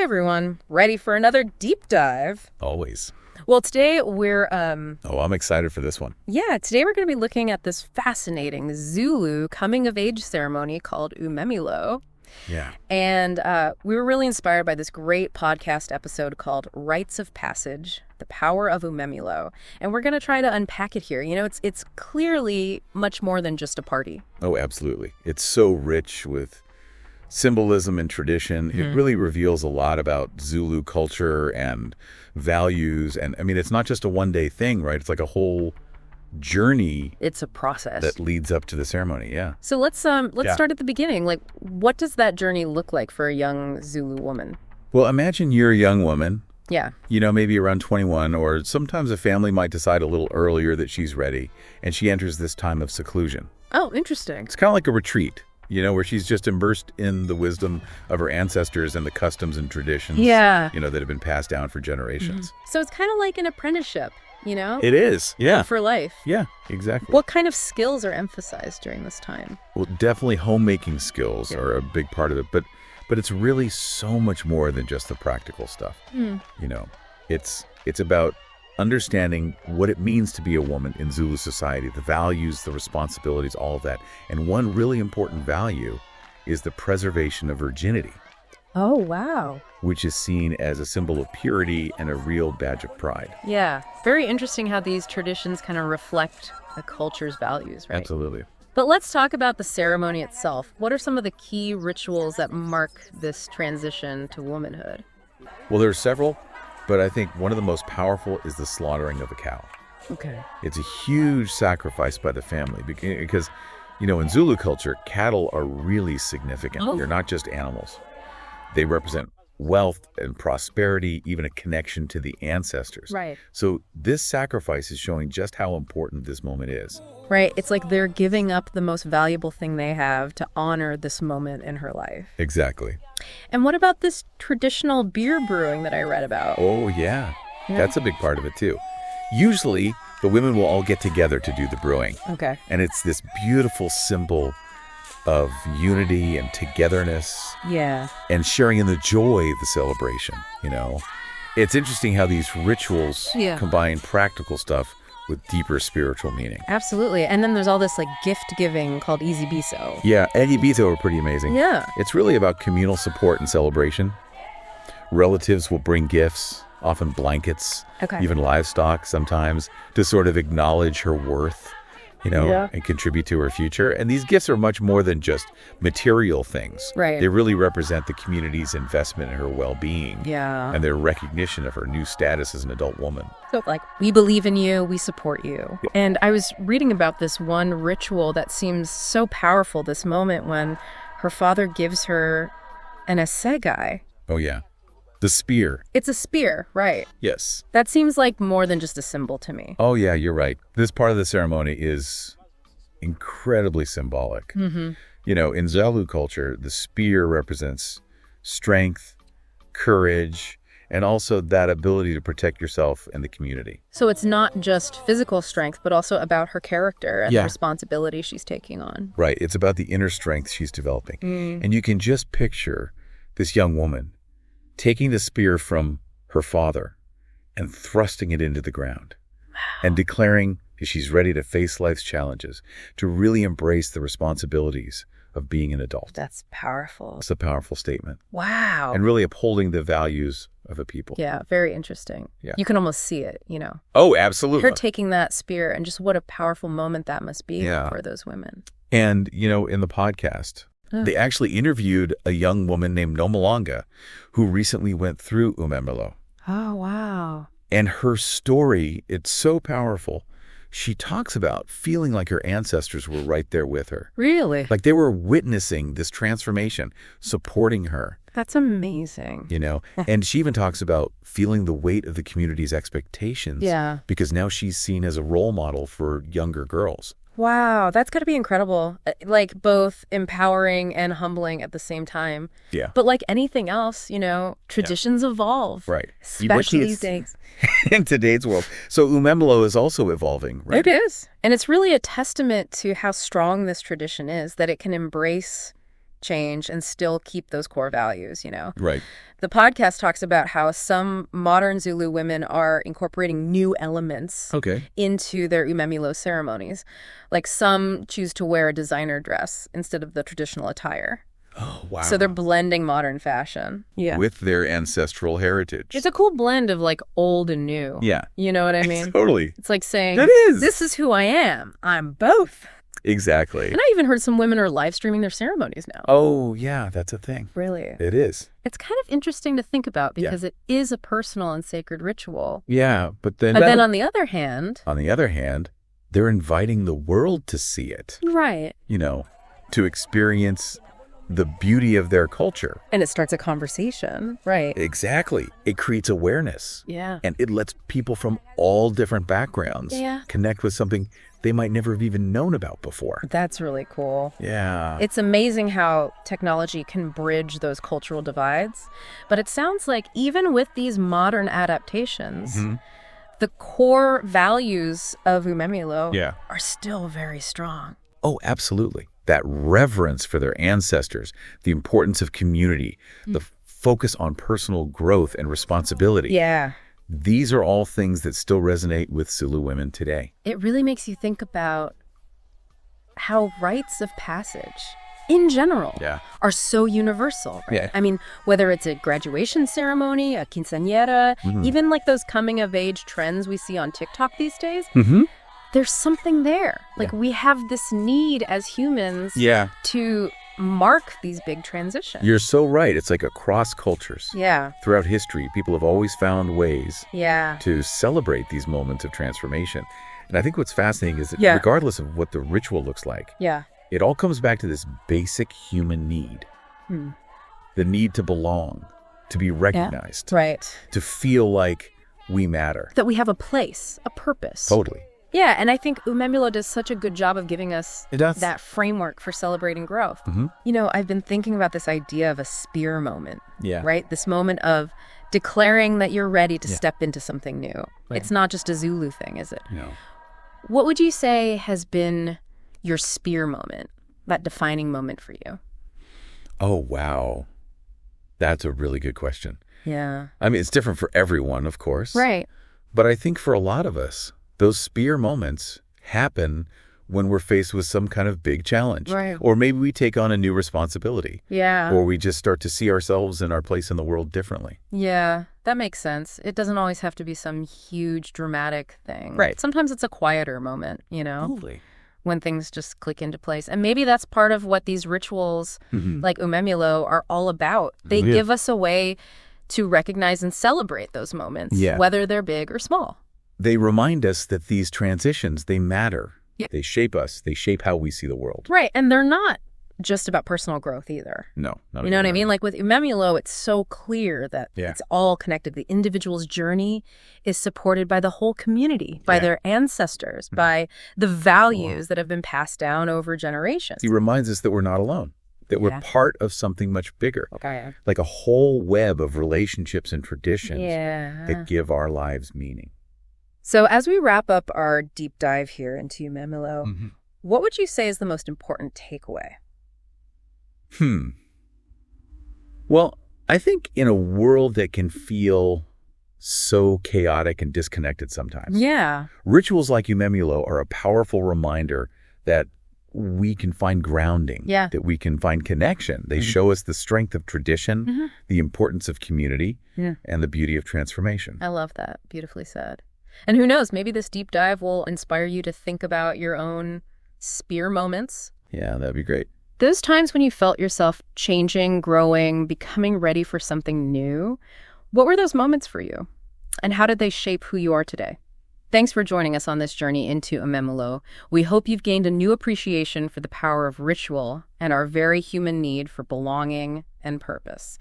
everyone. Ready for another deep dive? Always. Well, today we're I'm excited for this one. today we're going to be looking at this fascinating Zulu coming-of-age ceremony called Umemulo. Yeah. And we were really inspired by this great podcast episode called Rites of Passage, the Power of Umemulo. And we're going to try to unpack it here. You know, it's clearly much more than just a party. Oh, absolutely. It's so rich with symbolism and tradition. It really reveals a lot about Zulu culture and values. And I mean, it's not just a one-day thing, right? It's like a whole journey. It's a process that leads up to the ceremony. Yeah. So let's start at the beginning. Like, what does that journey look like for a young Zulu woman? Well, imagine you're a young woman. Yeah. You know, maybe around 21, or sometimes a family might decide a little earlier that she's ready, and she enters this time of seclusion. Oh, interesting. It's kind of like a retreat, you know, where she's just immersed in the wisdom of her ancestors and the customs and traditions, Yeah. you know, that have been passed down for generations. So it's kind of like an apprenticeship, you know? It is. Yeah. For life. Yeah, exactly. What kind of skills are emphasized during this time? Well, definitely homemaking skills are a big part of it, but it's really so much more than just the practical stuff. You know, it's about understanding what it means to be a woman in Zulu society, the values, the responsibilities, all of that. And one really important value is the preservation of virginity. Oh, wow. Which is seen as a symbol of purity and a real badge of pride. Yeah. Very interesting how these traditions kind of reflect the culture's values, right? Absolutely. But let's talk about the ceremony itself. What are some of the key rituals that mark this transition to womanhood? Well, there are several, but I think one of the most powerful is the slaughtering of a cow. Okay. It's a huge sacrifice by the family because, you know, in Zulu culture, cattle are really significant. Oh. They're not just animals. They represent wealth and prosperity, even a connection to the ancestors. Right. So this sacrifice is showing just how important this moment is. Right. It's like they're giving up the most valuable thing they have to honor this moment in her life. Exactly. And what about this traditional beer brewing that I read about? Oh, yeah. That's a big part of it, too. Usually, the women will all get together to do the brewing. Okay. And it's this beautiful symbol of unity and togetherness. Yeah. And sharing in the joy of the celebration, you know. It's interesting how these rituals combine practical stuff with deeper spiritual meaning. Absolutely. And then there's all this like gift giving called Easy Biso. Yeah, Bito are pretty amazing. Yeah. It's really about communal support and celebration. Relatives will bring gifts, often blankets, even livestock sometimes, to sort of acknowledge her worth, you know, and contribute to her future. And these gifts are much more than just material things. Right. They really represent the community's investment in her well-being and their recognition of her new status as an adult woman. So like, we believe in you, we support you. And I was reading about this one ritual that seems so powerful, this moment when her father gives her an assegai. Oh, yeah. The spear. It's a spear, right? Yes. That seems like more than just a symbol to me. Oh, yeah, you're right. This part of the ceremony is incredibly symbolic. You know, in Zulu culture, the spear represents strength, courage, and also that ability to protect yourself and the community. So it's not just physical strength, but also about her character and the responsibility she's taking on. Right. It's about the inner strength she's developing. And you can just picture this young woman taking the spear from her father and thrusting it into the ground and declaring that she's ready to face life's challenges, to really embrace the responsibilities of being an adult. That's powerful. It's a powerful statement. Wow. And really upholding the values of a people. Yeah, very interesting. Yeah. You can almost see it, you know. Oh, absolutely. Her taking that spear, and just what a powerful moment that must be for those women. And, you know, in the podcast, they actually interviewed a young woman named Nomalanga who recently went through Umemulo. Oh, wow. And her story, it's so powerful. She talks about feeling like her ancestors were right there with her. Really? Like they were witnessing this transformation, supporting her. That's amazing. You know, and she even talks about feeling the weight of the community's expectations. Yeah. Because now she's seen as a role model for younger girls. Wow, that's got to be incredible. Like both empowering and humbling at the same time. Yeah. But like anything else, you know, traditions evolve. Right. Especially these days. In today's world. So Umemulo is also evolving, right? It is. And it's really a testament to how strong this tradition is, that it can embrace change and still keep those core values, Right. The podcast talks about how some modern Zulu women are incorporating new elements into their Umemulo ceremonies. Like some choose to wear a designer dress instead of the traditional attire. Oh, wow. So they're blending modern fashion. Yeah. With their ancestral heritage. It's a cool blend of like old and new. Yeah. You know what I mean? Totally. It's like saying, it is. This is who I am. I'm both. Exactly. And I even heard some women are live streaming their ceremonies now. Oh, yeah, that's a thing. Really? It is. It's kind of interesting to think about because it is a personal and sacred ritual. Yeah, but then on the other hand... they're inviting the world to see it. Right. To experience the beauty of their culture. And it starts a conversation. Right. Exactly. It creates awareness. Yeah. And it lets people from all different backgrounds connect with something they might never have even known about before. That's really cool. Yeah. It's amazing how technology can bridge those cultural divides. But it sounds like even with these modern adaptations, the core values of Umemulo are still very strong. Oh, absolutely. That reverence for their ancestors, the importance of community, the focus on personal growth and responsibility. Yeah. These are all things that still resonate with Zulu women today. It really makes you think about how rites of passage, in general, are so universal. Right? Yeah. I mean, whether it's a graduation ceremony, a quinceañera, even like those coming-of-age trends we see on TikTok these days, there's something there. Like we have this need as humans to mark these big transitions. You're so right. It's like across cultures. Yeah. Throughout history, people have always found ways to celebrate these moments of transformation. And I think what's fascinating is that regardless of what the ritual looks like, it all comes back to this basic human need. The need to belong, to be recognized, to feel like we matter. That we have a place, a purpose. Totally. Yeah, and I think Umemulo does such a good job of giving us that framework for celebrating growth. I've been thinking about this idea of a spear moment, right? This moment of declaring that you're ready to step into something new. Right. It's not just a Zulu thing, is it? No. What would you say has been your spear moment, that defining moment for you? Oh, wow. That's a really good question. Yeah. I mean, it's different for everyone, of course. Right. But I think for a lot of us, those spear moments happen when we're faced with some kind of big challenge. Right. Or maybe we take on a new responsibility. Yeah. Or we just start to see ourselves and our place in the world differently. Yeah, that makes sense. It doesn't always have to be some huge dramatic thing. Right. Sometimes it's a quieter moment, Totally. when things just click into place. And maybe that's part of what these rituals like Umemulo are all about. They give us a way to recognize and celebrate those moments, whether they're big or small. They remind us that these transitions, they matter. Yeah. They shape us. They shape how we see the world. Right. And they're not just about personal growth either. No. You know what I mean? Like with Umemulo, it's so clear that it's all connected. The individual's journey is supported by the whole community, by their ancestors, by the values that have been passed down over generations. He reminds us that we're not alone, that we're part of something much bigger. Okay. Like a whole web of relationships and traditions Yeah. that give our lives meaning. So as we wrap up our deep dive here into Umemulo, what would you say is the most important takeaway? Well, I think in a world that can feel so chaotic and disconnected sometimes, rituals like Umemulo are a powerful reminder that we can find grounding, that we can find connection. They show us the strength of tradition, the importance of community, and the beauty of transformation. I love that. Beautifully said. And who knows, maybe this deep dive will inspire you to think about your own spear moments. Yeah, that'd be great. Those times when you felt yourself changing, growing, becoming ready for something new, what were those moments for you? And how did they shape who you are today? Thanks for joining us on this journey into Umemulo. We hope you've gained a new appreciation for the power of ritual and our very human need for belonging and purpose.